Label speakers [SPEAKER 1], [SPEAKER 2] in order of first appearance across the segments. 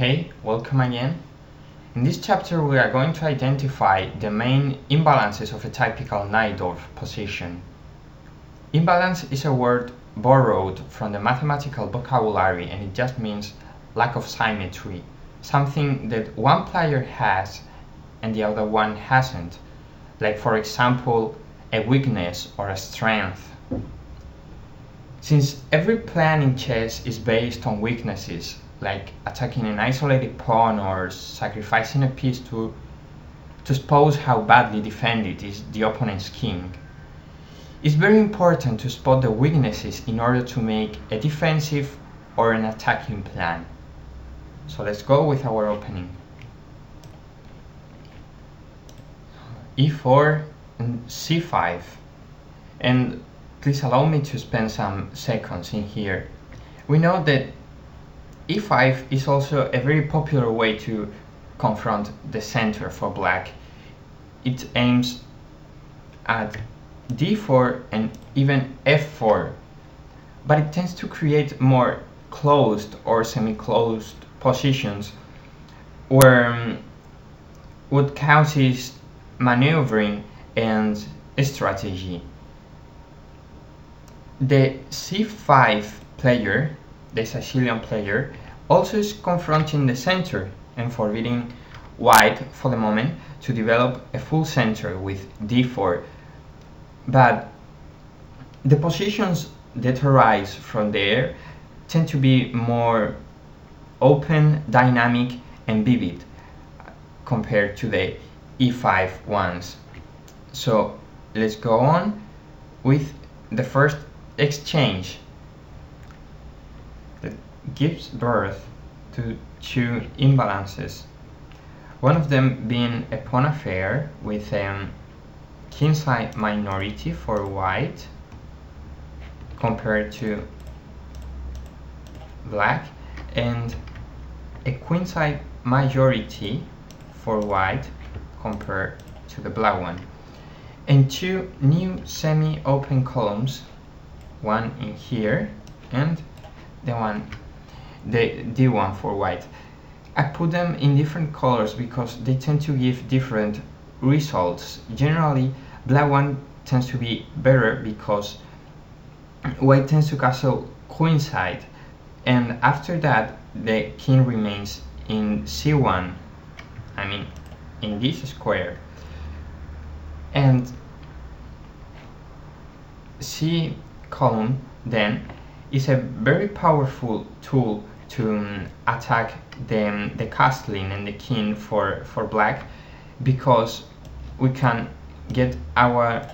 [SPEAKER 1] Okay, welcome again. In this chapter we are going to identify the main imbalances of a typical Najdorf position. Imbalance is a word borrowed from the mathematical vocabulary and it just means lack of symmetry, something that one player has and the other one hasn't, like for example a weakness or a strength. Since every plan in chess is based on weaknesses, like attacking an isolated pawn or sacrificing a piece to expose how badly defended is the opponent's king, it's very important to spot the weaknesses in order to make a defensive or an attacking plan. So let's go with our opening. e4 and c5, and please allow me to spend some seconds in here. We know that e5 is also a very popular way to confront the center for black. It aims at d4 and even f4, but it tends to create more closed or semi-closed positions where what counts is maneuvering and strategy. The c5 player, the Sicilian player, also is confronting the center and forbidding white for the moment to develop a full center with d4. But the positions that arise from there tend to be more open, dynamic and vivid compared to the e5 ones. So let's go on with the first exchange that gives birth to two imbalances, one of them being a pawn affair with a queenside minority for white compared to black, and a queenside majority for white compared to the black one, and two new semi-open columns, one in here and the d1 for white. I put them in different colors because they tend to give different results. Generally black one tends to be better because white tends to castle queenside, and after that the king remains in c1, I mean in this square, and c column then is a very powerful tool to attack the castling and the king for black, because we can get our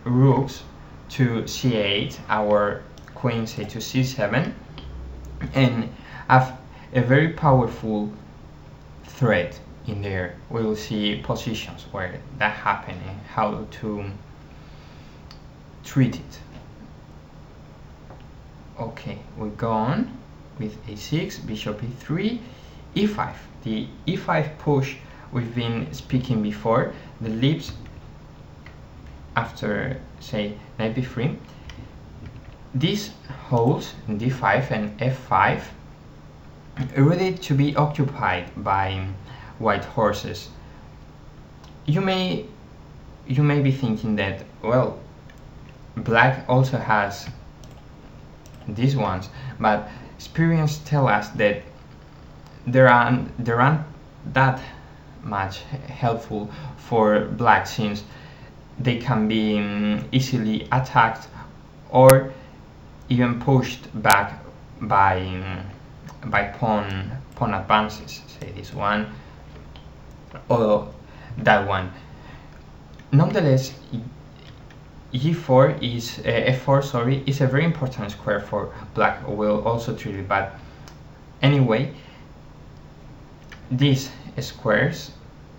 [SPEAKER 1] rooks to c8, our queens to c7, and have a very powerful threat in there. We will see positions where that happens and how to treat it. Okay, we go on with a6, bishop e3, e5. The e5 push we've been speaking before, that leaves after say knight b3. This holds in d5 and f5, ready to be occupied by white horses. You may be thinking that, well, black also has these ones, but experience tell us that there aren't that much helpful for black, since they can be easily attacked or even pushed back by pawn advances, say this one or that one. Nonetheless, f4 is a very important square for black. We'll also treat it, but anyway, these squares,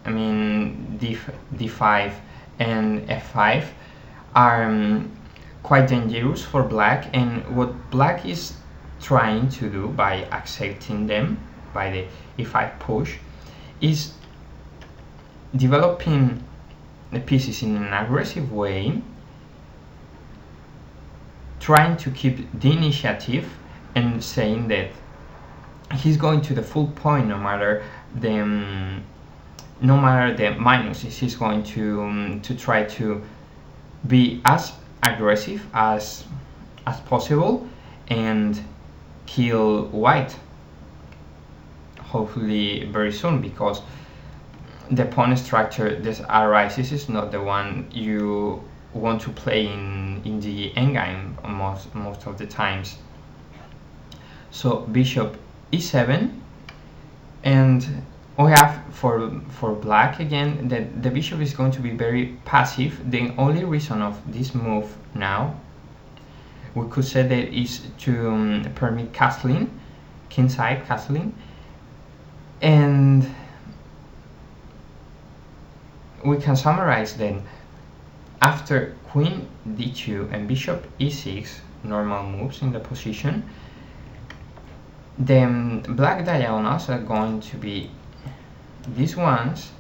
[SPEAKER 1] I mean d5 and f5, are quite dangerous for black, and what black is trying to do by accepting them by the e5 push is developing the pieces in an aggressive way, trying to keep the initiative and saying that he's going to the full point no matter the minuses. He's going to try to be as aggressive as possible and kill white, hopefully very soon, because the pawn structure that arises is not the one you want to play in the endgame most of the times. So bishop e7, and we have for black again that the bishop is going to be very passive. The only reason of this move now, we could say that is to permit castling, queenside castling, and we can summarize then. After queen d2 and bishop e6, normal moves in the position, then black diagonals are going to be these ones,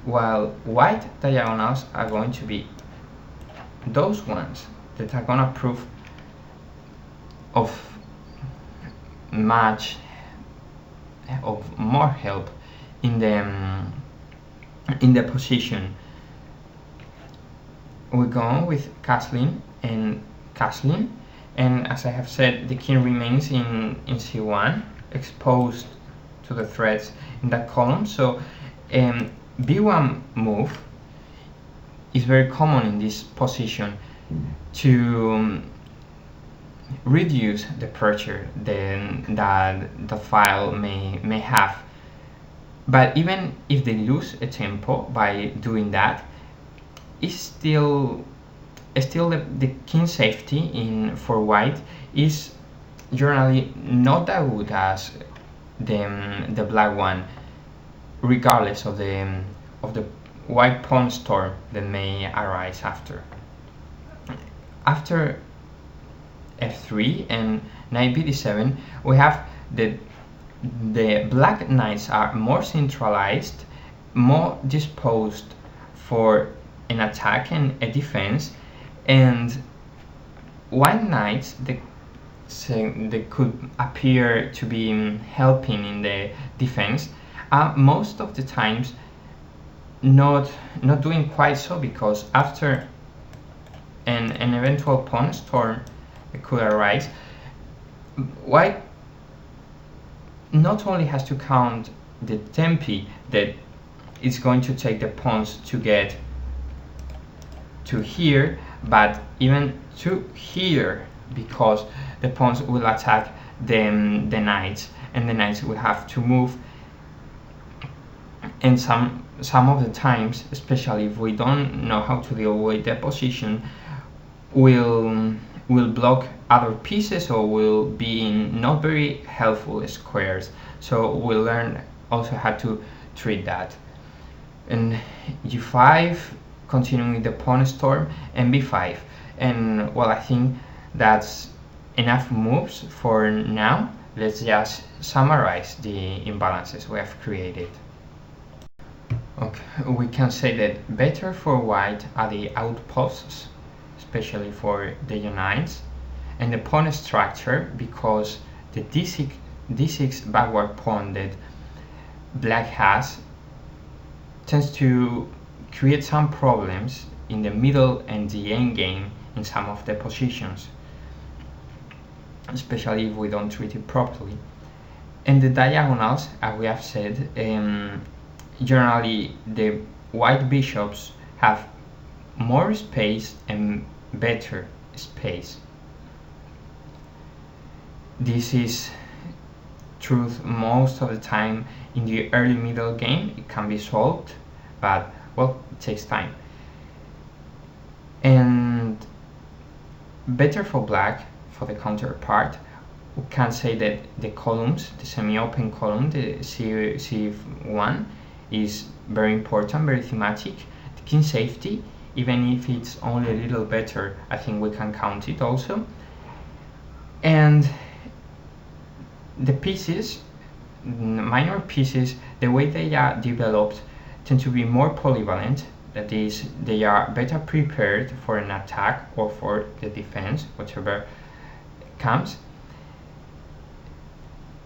[SPEAKER 1] while white diagonals are going to be those ones that are gonna prove of more help in the position. We go on with castling and castling, and as I have said, the king remains in c1, exposed to the threats in that column. So b1 move is very common in this position to reduce the pressure that the file may have. But even if they lose a tempo by doing that, it's still the king safety for white is generally not that good as the black one, regardless of the white pawn storm that may arise after. After f3 and knight bd7, we have the black knights are more centralized, more disposed for an attack and a defense, and white knights they could appear to be helping in the defense are most of the times not doing quite so, because after an eventual pawn storm could arise, white not only has to count the tempi that it's going to take the pawns to get to here, but even to here, because the pawns will attack the knights, and the knights will have to move. And some of the times, especially if we don't know how to deal with the position, will block other pieces or will be in not very helpful squares. So we'll learn also how to treat that. And g5, continuing with the pawn storm, and b5. And well, I think that's enough moves for now. Let's just summarize the imbalances we have created. Okay, we can say that better for white are the outposts, especially for the unites, and the pawn structure, because the d6 backward pawn that black has tends to create some problems in the middle and the end game in some of the positions, especially if we don't treat it properly. And the diagonals, as we have said, generally the white bishops have more space and better space. This is truth most of the time in the early middle game. It can be solved, but well, it takes time. And better for black, for the counterpart, we can say that the columns, the semi-open column, the C1, is very important, very thematic. The king safety, even if it's only a little better, I think we can count it also. And the pieces, minor pieces, the way they are developed tend to be more polyvalent. That is, they are better prepared for an attack or for the defense, whichever comes.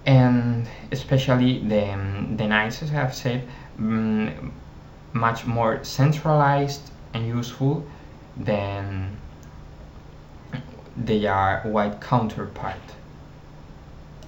[SPEAKER 1] And especially the knights, as I have said, much more centralized and useful than their white counterpart.